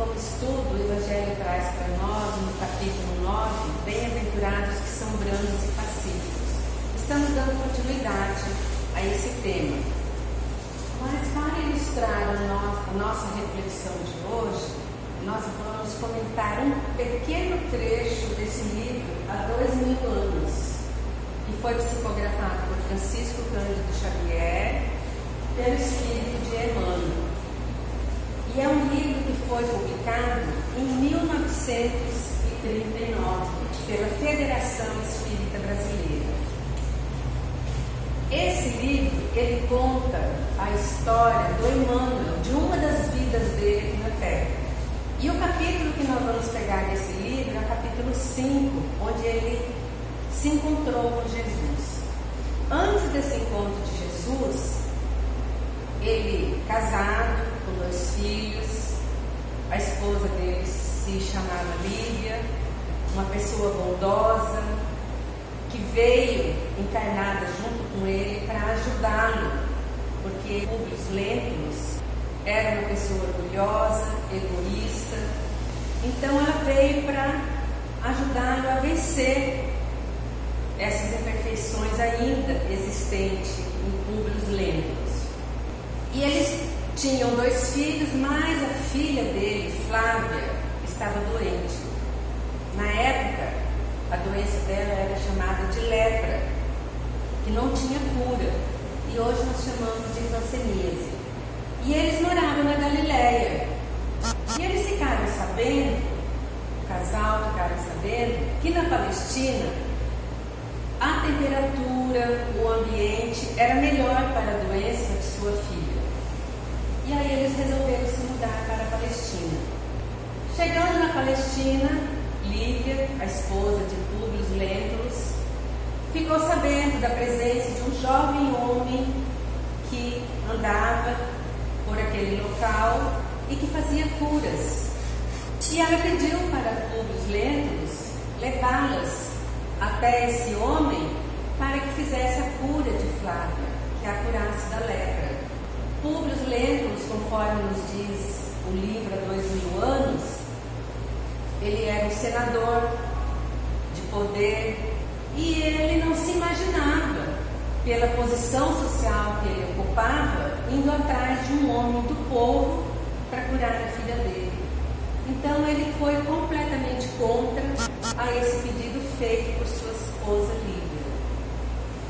como estudo, o Evangelho traz para nós, no capítulo 9, bem-aventurados que são brandos e pacíficos. Estamos dando continuidade a esse tema. Mas para ilustrar a nossa reflexão de hoje, nós vamos comentar um pequeno trecho desse livro há 2000 anos, que foi psicografado por Francisco Cândido Xavier, pelo espírito de Emmanuel. E é um livro que foi publicado em 1939 pela Federação Espírita Brasileira. Esse livro, ele conta a história do Emmanuel, de uma das vidas dele aqui na Terra. E o capítulo que nós vamos pegar nesse livro é o capítulo 5, onde ele se encontrou com Jesus. Antes desse encontro de Jesus, ele casado, com 2 filhos, a esposa dele se chamava Lívia, uma pessoa bondosa, que veio encarnada junto com ele para ajudá-lo, porque Públio Lentulus era uma pessoa orgulhosa, egoísta, então ela veio para ajudá-lo a vencer essas imperfeições ainda existentes em Públio Lentulus. E eles tinham 2 filhos, mas a filha dele, Flávia, estava doente. Na época, a doença dela era chamada de lepra, que não tinha cura, e hoje nós chamamos de hanseníase. E eles moravam na Galileia. E eles ficaram sabendo, o casal ficaram sabendo, que na Palestina a temperatura, o ambiente era melhor para a doença de sua filha. E aí eles resolveram se mudar para a Palestina. Chegando na Palestina, Lívia, a esposa de Públio Lentulus, ficou sabendo da presença de um jovem homem que andava por aquele local e que fazia curas. E ela pediu para Públio Lentulus levá-las até esse homem para que fizesse a cura de Flávia, que a curasse da lepra. Públio Lentulus, conforme nos diz o livro há 2000 anos, ele era um senador de poder e ele não se imaginava, pela posição social que ele ocupava, indo atrás de um homem do povo para curar a filha dele. Então ele foi completamente contra a esse pedido feito por sua esposa Lívia.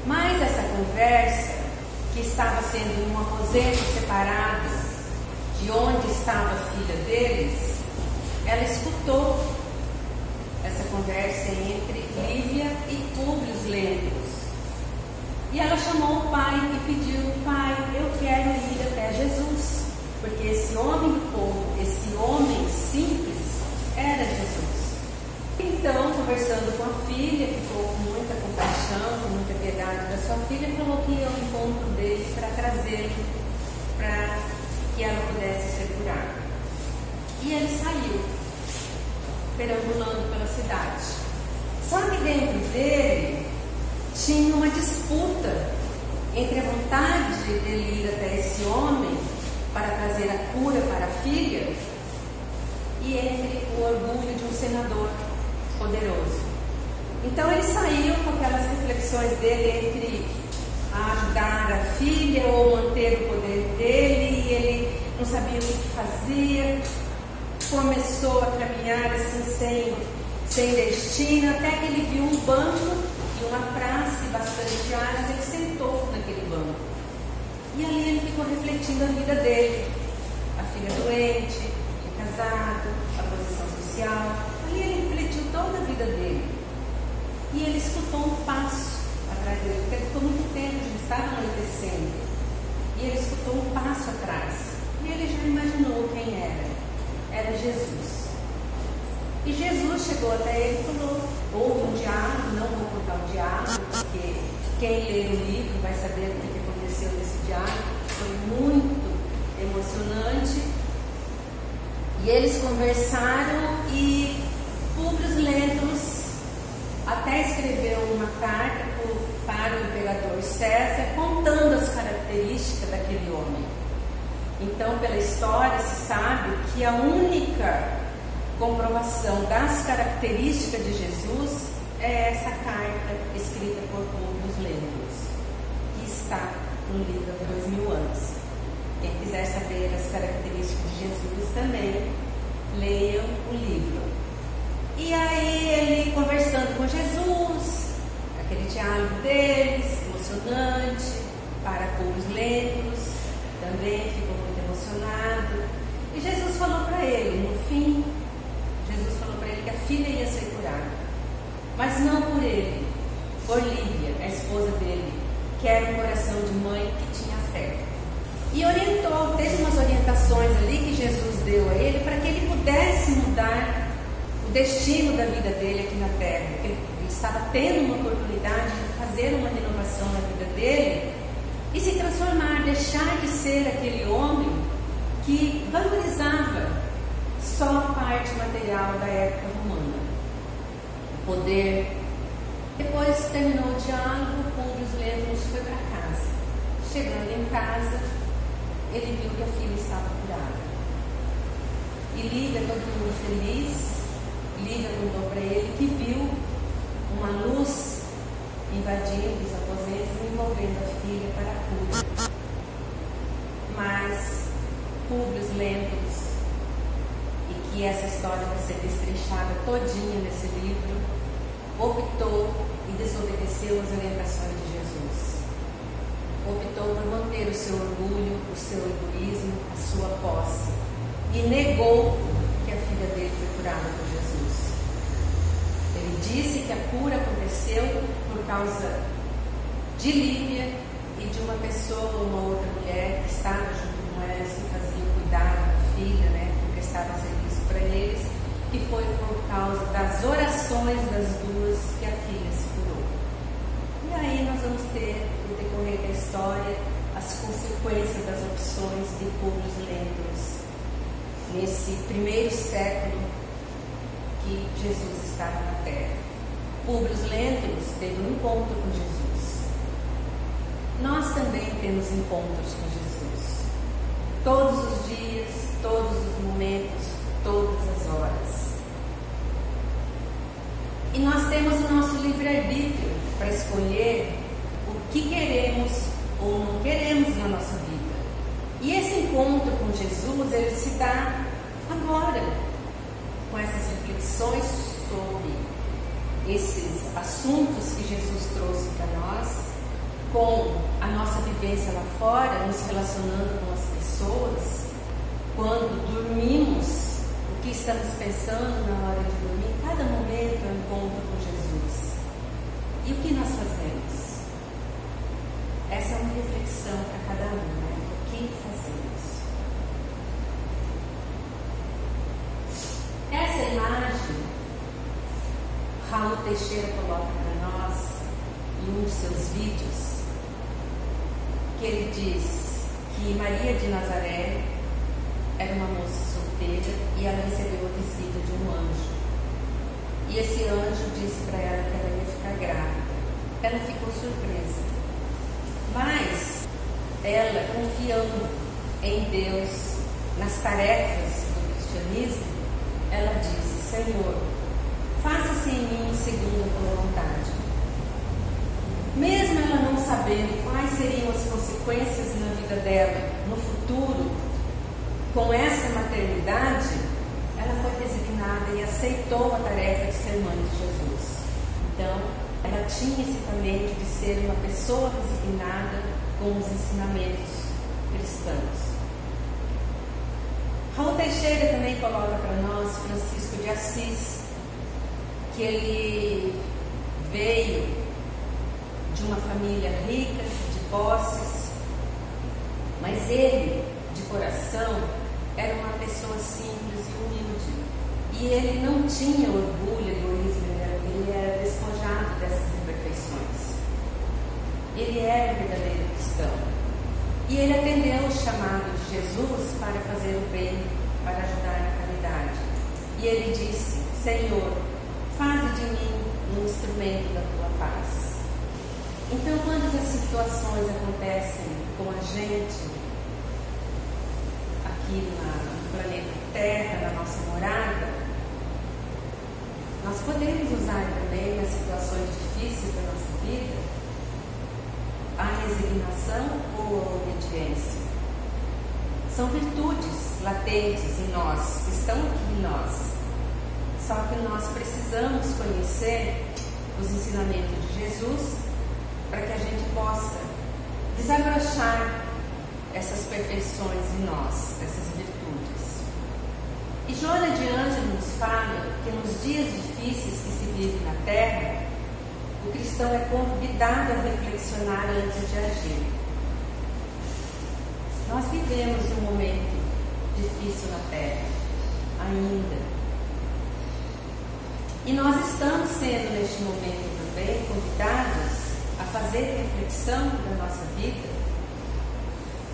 Mas essa conversa, que estava sendo em um aposento separado de onde estava a filha deles, ela escutou essa conversa entre Lívia e Públio Lentulus. E ela chamou o pai e pediu: pai, eu quero ir até Jesus, porque esse homem do povo, esse homem simples, era Jesus. Então, conversando com a filha, ficou com muita compaixão, com muita piedade da sua filha, falou que ia ao encontro dele para trazê-lo, para que ela pudesse ser curada. E ele saiu, perambulando pela cidade. Só que dentro dele tinha uma disputa entre a vontade dele ir até esse homem para trazer a cura para a filha e entre o orgulho de um senador poderoso. Então ele saiu com aquelas reflexões dele entre ajudar a filha ou manter o poder dele, e ele não sabia o que fazia, começou a caminhar assim sem destino, até que ele viu um banco e uma praça bastante áreas, ele sentou naquele banco. E ali ele ficou refletindo a vida dele, a filha doente, o casado, a posição social. Ali ele refletiu toda a vida dele. E ele escutou um passo atrás dele, porque ele ficou muito tempo, já estava anoitecendo. E ele escutou um passo atrás. E ele já imaginou quem era. Era Jesus. E Jesus chegou até ele e falou: houve um diálogo, não vou contar o diálogo, porque quem ler o livro vai saber o que aconteceu nesse diálogo. Foi muito emocionante. E eles conversaram e Públio Lentulus até escreveu uma carta para o imperador César contando as características daquele homem. Então, pela história, se sabe que a única comprovação das características de Jesus é essa carta escrita por Públio Lentulus, que está no livro de 2000 anos. Quem quiser saber as características de Jesus também, leiam o livro. E aí ele conversando com Jesus, aquele diálogo deles, emocionante, para Públio Lentulus, também ficou muito emocionado. E Jesus falou para ele, no fim, Jesus falou para ele que a filha ia ser curada. Mas não por ele, por Lívia, a esposa dele, que era um coração de mãe que tinha fé. E orientou, teve umas orientações ali que Jesus deu a ele para que ele pudesse mudar o destino da vida dele aqui na terra. Ele estava tendo uma oportunidade de fazer uma renovação na vida dele e se transformar, deixar de ser aquele homem que valorizava só a parte material da época romana, o poder. Depois terminou o diálogo, Públio Lentulus foi para casa. Chegando em casa, ele viu que a filha estava curada. E Lívia, todo mundo feliz, Lívia contou para ele que viu uma luz invadindo os aposentos e envolvendo a filha para a cura. Mas Públio Lentulus, e que essa história vai ser destrinchada todinha nesse livro, optou e desobedeceu as orientações de Jesus. Optou por manter o seu orgulho, o seu egoísmo, a sua posse, e negou que a filha dele foi curada por Jesus. Ele disse que a cura aconteceu por causa de Lívia e de uma pessoa, uma outra mulher que estava junto com elas, que fazia o cuidado da filha, que prestava serviço para eles, e foi por causa das orações das duas que a filha se curou. E aí nós vamos ter, no decorrer da história, as consequências das opções de Públio Lentulus nesse primeiro século que Jesus estava na terra. Públio Lentulus teve um encontro com Jesus. Nós também temos encontros com Jesus. Todos os dias, todos os momentos, todas as horas. E nós temos o nosso livre-arbítrio para escolher o que queremos ou não queremos na nossa vida. E esse encontro com Jesus, ele se dá agora, com essas reflexões sobre esses assuntos que Jesus trouxe para nós, com a nossa vivência lá fora, nos relacionando com as pessoas, quando dormimos, o que estamos pensando na hora de dormir, cada momento é um encontro com Jesus. E o que nós fazemos? Essa é uma reflexão para cada um, O que fazemos? Essa imagem, Raul Teixeira coloca para nós em um dos seus vídeos, que ele diz que Maria de Nazaré era uma moça solteira e ela recebeu a visita de um anjo. E esse anjo disse para ela que ela ia ficar grávida. Ela ficou surpresa. Mas ela, confiando em Deus, nas tarefas do cristianismo, ela disse: Senhor, faça-se em mim segundo a tua vontade. Mesmo ela não sabendo quais seriam as consequências na vida dela no futuro, com essa maternidade, ela foi designada e aceitou a tarefa de ser mãe de Jesus. Então, ela tinha esse talento de ser uma pessoa designada com os ensinamentos cristãos. Raul Teixeira também coloca para nós Francisco de Assis, que ele veio de uma família rica, de posses, mas ele, de coração, era uma pessoa simples e humilde. E ele não tinha orgulho, egoísmo, ele era despojado dessas imperfeições. Ele era verdadeiro cristão. E ele atendeu o chamado de Jesus para fazer o bem, para ajudar na caridade. E ele disse: Senhor, faze de mim um instrumento da tua paz. Então, quando as situações acontecem com a gente, aqui no planeta Terra, na nossa morada, nós podemos usar também nas situações difíceis da nossa vida a resignação ou a obediência. São virtudes latentes em nós, que estão aqui em nós. Só que nós precisamos conhecer os ensinamentos de Jesus para que a gente possa desabrochar essas perfeições em nós, essas virtudes. E Joana de Ângelo nos fala que nos dias difíceis que se vive na Terra, o cristão é convidado a reflexionar antes de agir. Nós vivemos um momento difícil na Terra, ainda. E nós estamos sendo, neste momento também, convidados a fazer reflexão da nossa vida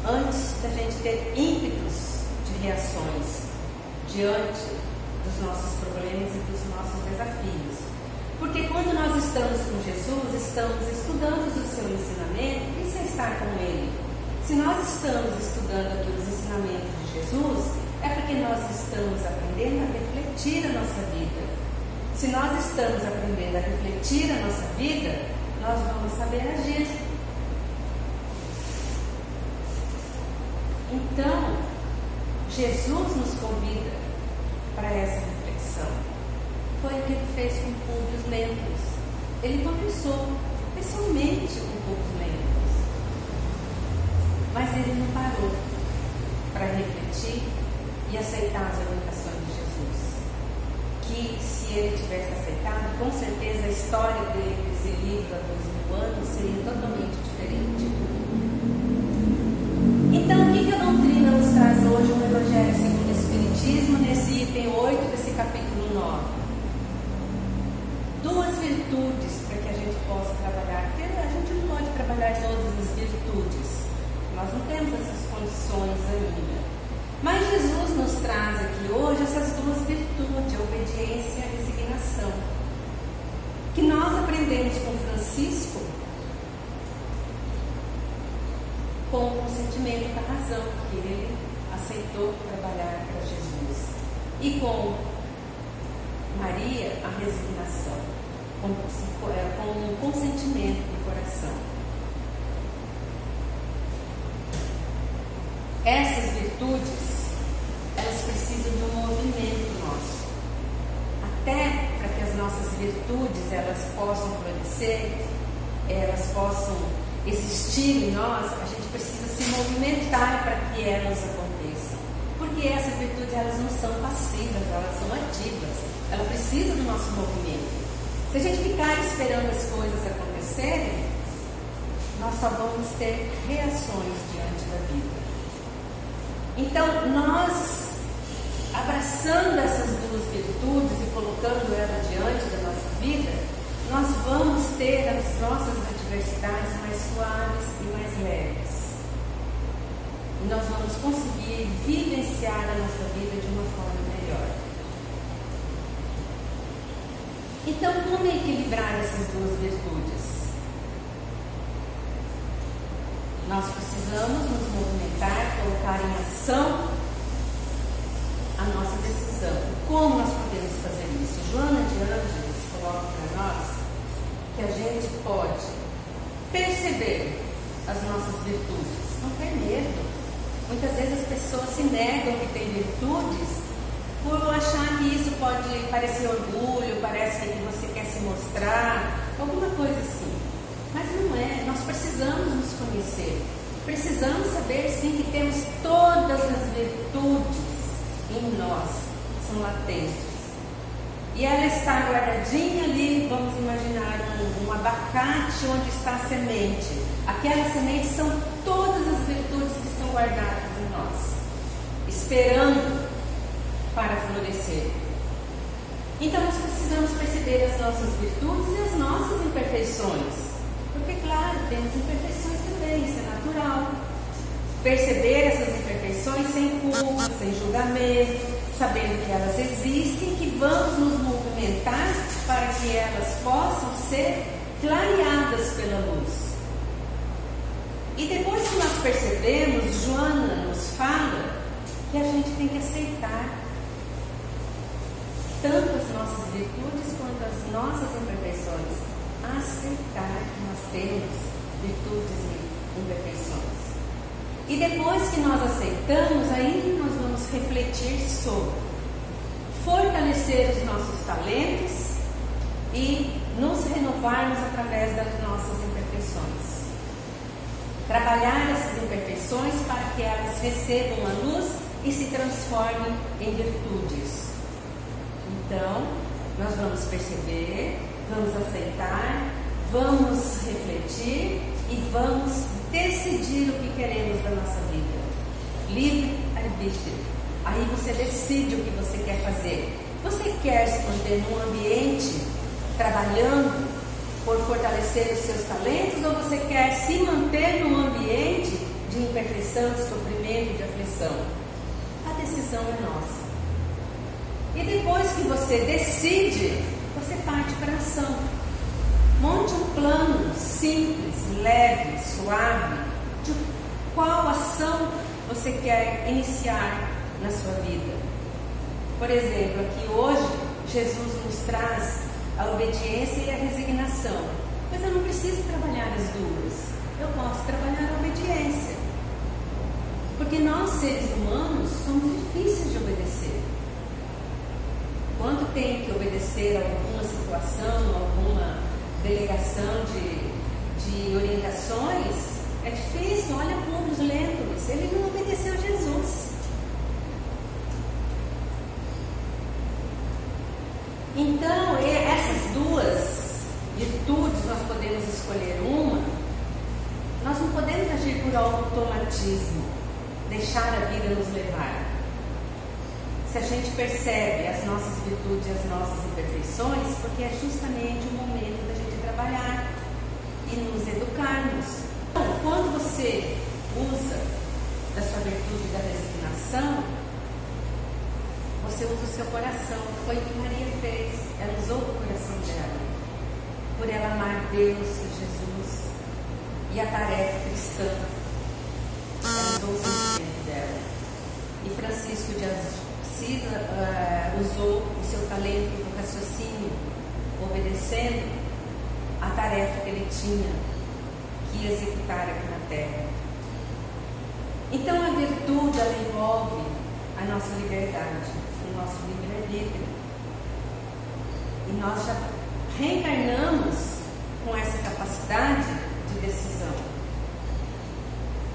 antes da gente ter ímpetos de reações diante dos nossos problemas e dos nossos desafios. Porque quando nós estamos com Jesus, estamos estudando o seu ensinamento, isso é estar com Ele. Se nós estamos estudando aqui os ensinamentos de Jesus, é porque nós estamos aprendendo a refletir a nossa vida. Se nós estamos aprendendo a refletir a nossa vida, nós vamos saber agir. Então, Jesus nos convida para essa reflexão. Foi o que ele fez com Públio Lentulus. Ele conversou pessoalmente com Públio Lentulus. Mas ele não parou para refletir e aceitar as orientações de Jesus. Que se ele tivesse aceitado, com certeza a história dele, desse livro há 2000 anos, seria totalmente diferente. Então, o que a doutrina nos traz hoje no Evangelho segundo o Espiritismo, nesse item 8 desse capítulo 9? Duas virtudes para que a gente possa trabalhar, porque a gente não pode trabalhar todas as virtudes, nós não temos essas condições ainda. Mas Jesus nos traz aqui hoje essas duas virtudes, a obediência e a resignação, que nós aprendemos com Francisco com o consentimento da razão, que ele aceitou trabalhar para Jesus, e com Maria, a resignação, com o consentimento do coração. Essas virtudes, elas precisam de um movimento nosso. Até para que as nossas virtudes, elas possam florescer, elas possam existir em nós, a gente precisa se movimentar para que elas aconteçam. Porque essas virtudes, elas não são passivas, elas são ativas. Ela precisa do nosso movimento. Se a gente ficar esperando as coisas acontecerem, nós só vamos ter reações diante da vida. Então, nós, abraçando essas duas virtudes e colocando elas diante da nossa vida, nós vamos ter as nossas adversidades mais suaves e mais leves. E nós vamos conseguir vivenciar a nossa vida de uma forma melhor. Então, como equilibrar essas duas virtudes? Nós precisamos nos movimentar, colocar em ação a nossa decisão. Como nós podemos fazer isso? Joana de Ângeles coloca para nós que a gente pode perceber as nossas virtudes, não ter medo. Muitas vezes as pessoas se negam que têm virtudes por achar que isso pode parecer orgulho, parece que você quer se mostrar, alguma coisa assim. Mas não é, nós precisamos nos conhecer, precisamos saber sim que temos todas as virtudes em nós, são latentes. E ela está guardadinha ali, vamos imaginar um abacate onde está a semente. Aquelas sementes são todas as virtudes que estão guardadas em nós, esperando para florescer. Então nós precisamos perceber as nossas virtudes e as nossas imperfeições. Porque, claro, temos imperfeições também, isso é natural. Perceber essas imperfeições sem culpa, sem julgamento, sabendo que elas existem, que vamos nos movimentar para que elas possam ser clareadas pela luz. E depois que nós percebemos, Joana nos fala que a gente gente tem que aceitar tanto as nossas virtudes quanto as nossas imperfeições. Aceitar que nós temos virtudes e imperfeições. E depois que nós aceitamos, aí nós vamos refletir sobre fortalecer os nossos talentos e nos renovarmos através das nossas imperfeições. Trabalhar essas imperfeições para que elas recebam a luz e se transformem em virtudes. Então, nós vamos perceber, vamos aceitar, vamos refletir e vamos decidir o que queremos da nossa vida. Livre-arbítrio. Aí você decide o que você quer fazer. Você quer se manter num ambiente trabalhando por fortalecer os seus talentos, ou você quer se manter num ambiente de imperfeição, de sofrimento, de aflição? A decisão é nossa. E depois que você decide, você parte para a ação. Monte um plano simples, leve, suave, de qual ação você quer iniciar na sua vida. Por exemplo, aqui hoje, Jesus nos traz a obediência e a resignação. Mas eu não preciso trabalhar as duas. Eu posso trabalhar a obediência. Porque nós, seres humanos, somos difíceis de obedecer. Quando tem que obedecer a alguma situação, alguma delegação de orientações, é difícil. Olha Publio Lentulus, ele não obedeceu a Jesus. Então, essas duas virtudes, nós podemos escolher uma. Nós não podemos agir por automatismo, deixar a vida nos levar. Se a gente percebe as nossas virtudes e as nossas imperfeições, porque é justamente o momento da gente trabalhar e nos educarmos. Então, quando você usa da sua virtude da resignação, você usa o seu coração. Foi o que Maria fez. Ela usou o coração dela, por ela amar Deus e Jesus e a tarefa cristã. Ela usou o sentimento dela. E Francisco de Assis usou o seu talento do raciocínio, obedecendo a tarefa que ele tinha que executar aqui na terra. Então a virtude, ela envolve a nossa liberdade, o nosso livre-arbítrio. E nós já reencarnamos com essa capacidade de decisão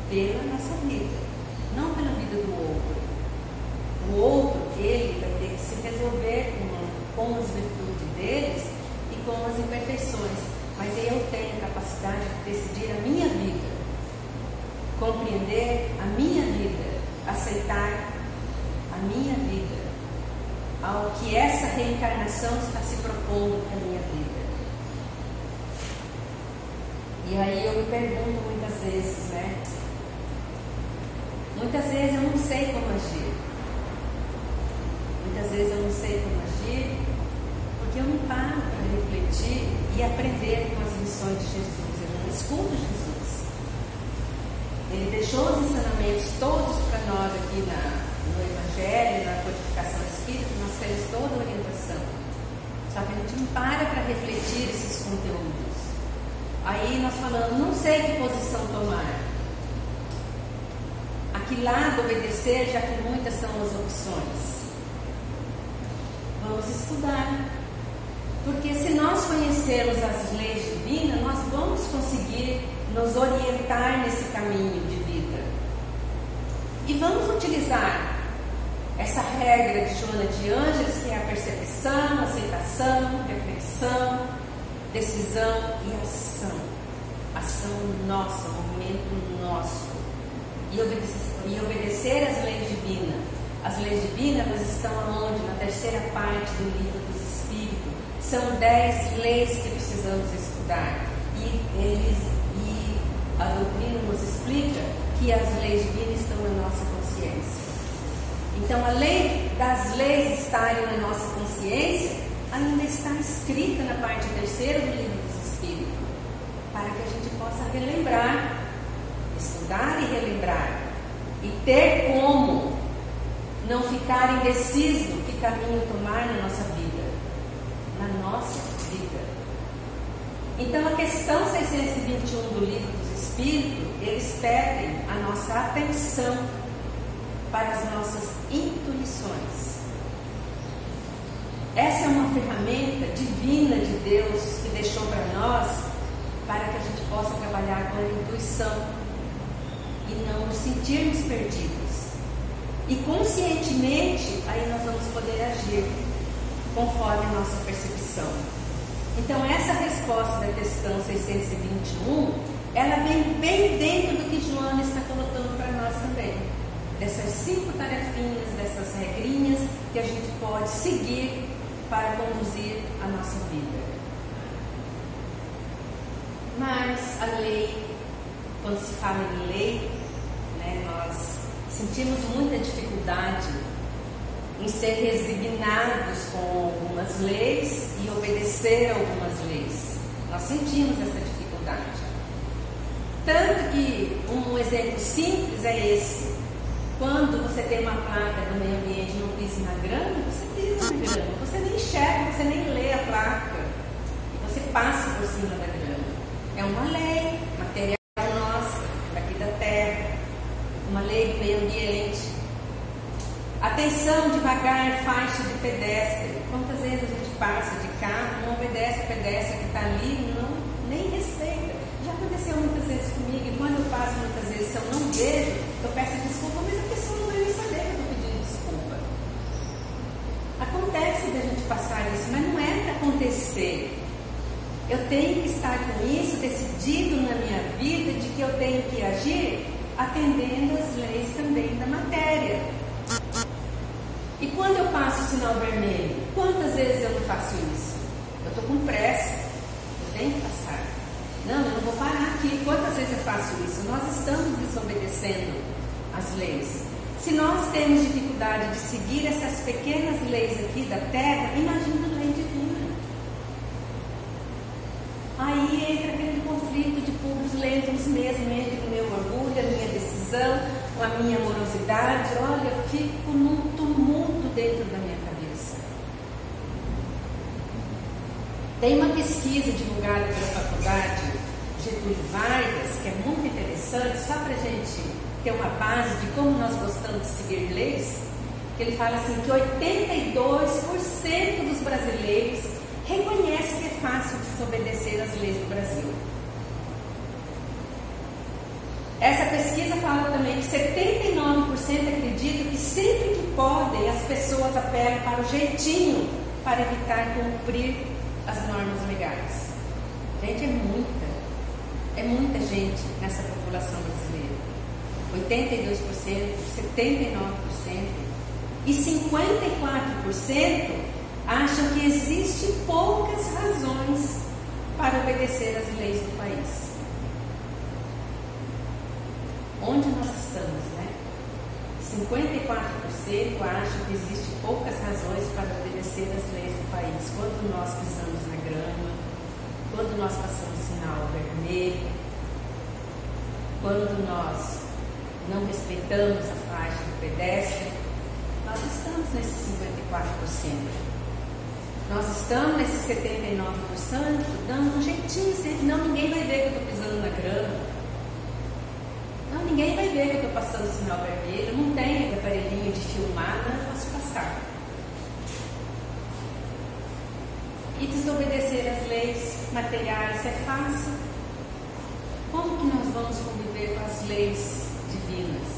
pela nossa vida, não pela vida do outro. O outro, ele vai ter que se resolver com as virtudes deles e com as imperfeições. Mas eu tenho a capacidade de decidir a minha vida, compreender a minha vida, aceitar a minha vida, ao que essa reencarnação está se propondo para a minha vida. E aí eu me pergunto muitas vezes, né? Muitas vezes eu não sei como agir. Muitas vezes eu não sei como agir, porque eu não paro para refletir e aprender com as lições de Jesus. Eu não escuto Jesus. Ele deixou os ensinamentos todos para nós aqui no Evangelho, na codificação espírita, nós temos toda a orientação. Só que a gente não para refletir esses conteúdos. Aí nós falamos, não sei que posição tomar. A que lado obedecer, já que muitas são as opções. Vamos estudar. Porque se nós conhecermos as leis divinas, nós vamos conseguir nos orientar nesse caminho de vida. E vamos utilizar essa regra de Joana de Ângeles, que é a percepção, aceitação, reflexão, decisão e ação. Ação nossa, movimento nosso. E obedecer às leis divinas. As leis divinas, elas estão aonde? Na terceira parte do livro dos Espíritos. São 10 leis que precisamos estudar. E a doutrina nos explica que as leis divinas estão na nossa consciência. Então, a lei das leis estarem na nossa consciência ainda está escrita na parte terceira do livro dos Espíritos, para que a gente possa relembrar, estudar e relembrar, e ter como ficar indeciso que caminho tomar na nossa vida. Na nossa vida. Então, a questão 621 do Livro dos Espíritos, eles pedem a nossa atenção para as nossas intuições. Essa é uma ferramenta divina de Deus que deixou para nós, para que a gente possa trabalhar com a intuição e não nos sentirmos perdidos. E conscientemente, aí nós vamos poder agir conforme a nossa percepção. Então, essa resposta da questão 621, ela vem bem dentro do que Joana está colocando para nós também. Dessas 5 tarefinhas, dessas regrinhas que a gente pode seguir para conduzir a nossa vida. Mas a lei, quando se fala em lei, né, nós sentimos muita dificuldade em ser resignados com algumas leis e obedecer a algumas leis. Nós sentimos essa dificuldade. Tanto que um exemplo simples é esse. Quando você tem uma placa do meio ambiente, não pise na grama, você pisa na grama. Você nem enxerga, você nem lê a placa. E você passa por cima da grama. É uma lei material nossa, daqui da terra. Uma lei do meio ambiente. Atenção, devagar, faixa de pedestre. Quantas vezes a gente passa de carro, não obedece o pedestre que está ali, nem respeita. Já aconteceu muitas vezes comigo, e quando eu passo muitas vezes, se eu não vejo, eu peço desculpa, mas a pessoa não deve saber que eu estou pedindo desculpa. Acontece da gente passar isso, mas não é para acontecer. Eu tenho que estar com isso decidido na minha vida, de que eu tenho que agir atendendo as leis também da matéria. E quando eu passo o sinal vermelho, quantas vezes eu não faço isso? Eu estou com pressa, eu tenho que passar. Não, eu não vou parar aqui. Quantas vezes eu faço isso? Nós estamos desobedecendo as leis. Se nós temos dificuldade de seguir essas pequenas leis aqui da terra, imagina a lei divina. Aí entra aquele conflito de puros lentos mesmo, entre o meu orgulho, a minha decisão, a minha amorosidade. Olha, eu fico num tumulto dentro da minha cabeça. Tem uma pesquisa divulgada pela faculdade Getúlio Vargas, que é muito interessante, só para a gente ter uma base de como nós gostamos de seguir leis, que ele fala assim, que 82% dos brasileiros reconhecem que é fácil desobedecer as leis do Brasil. Essa pesquisa fala também que 79% acreditam que sempre que podem, as pessoas apelam para o jeitinho para evitar cumprir as normas legais. Gente, é muita gente nessa população brasileira. 82%, 79% e 54% acham que existem poucas razões para obedecer às leis do país. Onde nós estamos, né? 54% acham que existem poucas razões para obedecer às leis do país. Quando nós pisamos na grama, quando nós passamos sinal vermelho, quando nós não respeitamos a faixa do pedestre, nós estamos nesses 54%. Nós estamos nesses 79% dando um jeitinho, senão ninguém vai ver que eu estou pisando na grama. Não, ninguém vai ver que eu estou passando o sinal vermelho, não tem aparelhinho de filmar, não posso passar. E desobedecer as leis materiais é fácil. Como que nós vamos conviver com as leis divinas?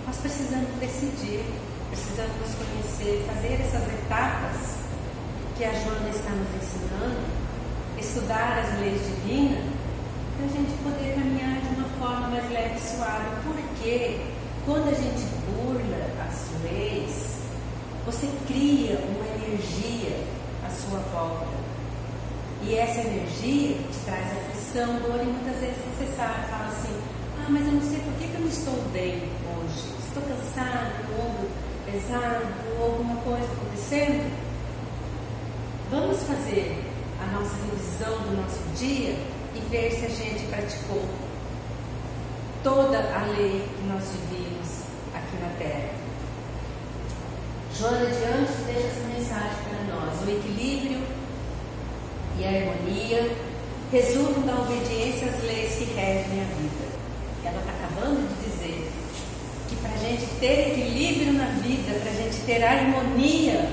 Nós precisamos decidir, precisamos nos conhecer, fazer essas etapas que a Joana está nos ensinando, estudar as leis divinas, para a gente poder caminhar de uma forma mais leve e suave. Porque quando a gente burla as leis, você cria uma energia à sua volta. E essa energia te traz aflição, dor, e muitas vezes você sabe, fala assim, mas eu não sei por que eu não estou bem hoje. Estou cansado, o ombro pesado, ou alguma coisa acontecendo. Vamos fazer a nossa revisão do nosso dia e ver se a gente praticou toda a lei que nós vivemos aqui na Terra. Joana de Anjos deixa essa mensagem para nós. O equilíbrio e a harmonia resultam da obediência às leis que regem a vida. Ela está acabando de dizer que para a gente ter equilíbrio na vida, para a gente ter harmonia,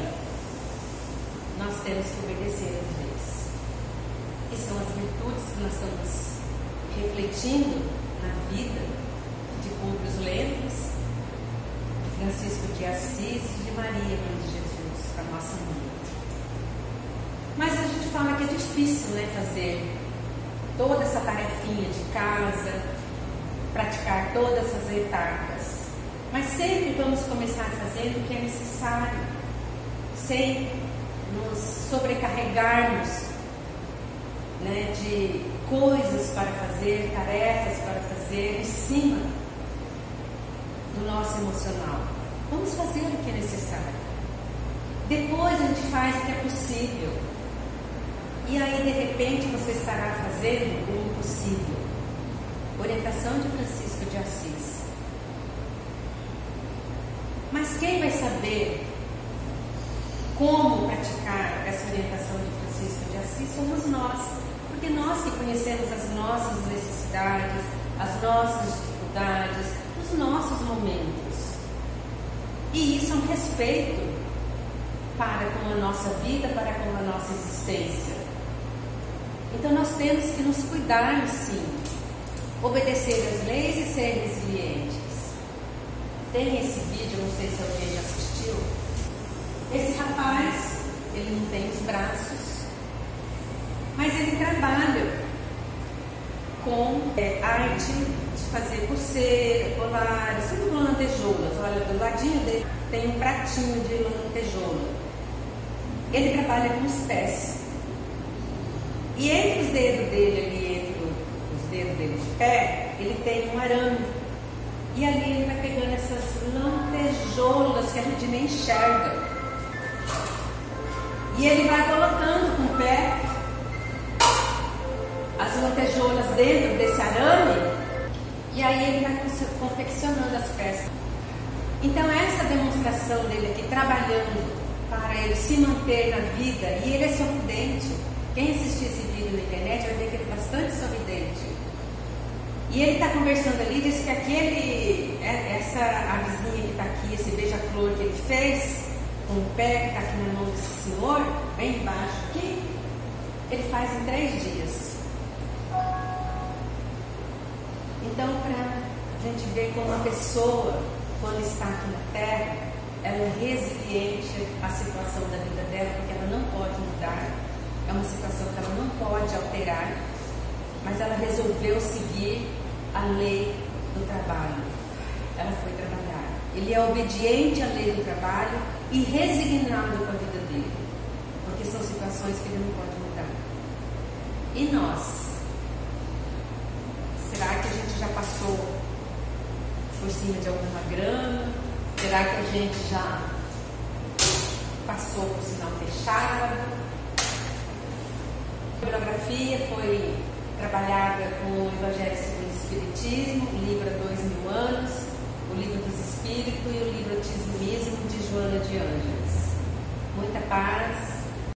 nós temos que obedecer às leis. Que são as virtudes que nós estamos refletindo na vida de Públio Lentulus, de Francisco de Assis e de Maria, mãe de Jesus, a nossa mãe. Mas a gente fala que é difícil, né, fazer toda essa tarefinha de casa, praticar todas essas etapas. Mas sempre vamos começar fazendo o que é necessário, sem nos sobrecarregarmos, né, de coisas para fazer, tarefas para fazer em cima do nosso emocional. Vamos fazer o que é necessário. Depois a gente faz o que é possível. E aí, de repente, você estará fazendo o impossível. Orientação de Francisco de Assis. Mas quem vai saber como praticar essa orientação de Francisco de Assis somos nós. Porque nós que conhecemos as nossas necessidades, as nossas dificuldades, os nossos momentos. E isso é um respeito para com a nossa vida, para com a nossa existência. Então nós temos que nos cuidar, sim, obedecer às leis e ser resilientes. Tem esse vídeo, não sei se alguém já assistiu. Esse rapaz, ele não tem os braços, mas ele trabalha com arte de fazer pulseira, colares, tudo com lantejoulas. Olha, do ladinho dele tem um pratinho de lantejoula. Ele trabalha com os pés. E entre os dedos dele ali, entre os dedos dele de pé, ele tem um arame. E ali ele vai pegando essas lantejoulas que a gente nem enxerga. E ele vai colocando com o pé as lantejoulas dentro desse arame. E aí ele vai confeccionando as peças. Então essa demonstração dele aqui, trabalhando para ele se manter na vida, e ele é sorridente. Quem assistir esse vídeo na internet vai ver que ele é bastante sorridente. E ele está conversando ali, diz que essa avezinha que está aqui, esse beija-flor que ele fez, com o pé que está aqui na mão desse senhor, bem embaixo aqui, ele faz em 3 dias. Então, para a gente ver como uma pessoa, quando está aqui na Terra, ela é resiliente à situação da vida dela, porque ela não pode mudar. É uma situação que ela não pode alterar, mas ela resolveu seguir a lei do trabalho. Ela foi trabalhar. Ele é obediente à lei do trabalho e resignado com a vida dele, porque são situações que ele não pode mudar. E nós? Será que a gente já passou por cima de alguma grama? Será que a gente já passou por sinal fechado? A bibliografia foi trabalhada com o Evangelho segundo o Espiritismo, o livro há 2000 anos, o livro dos Espíritos e o livro Tismismo de Joana de Ângeles. Muita paz.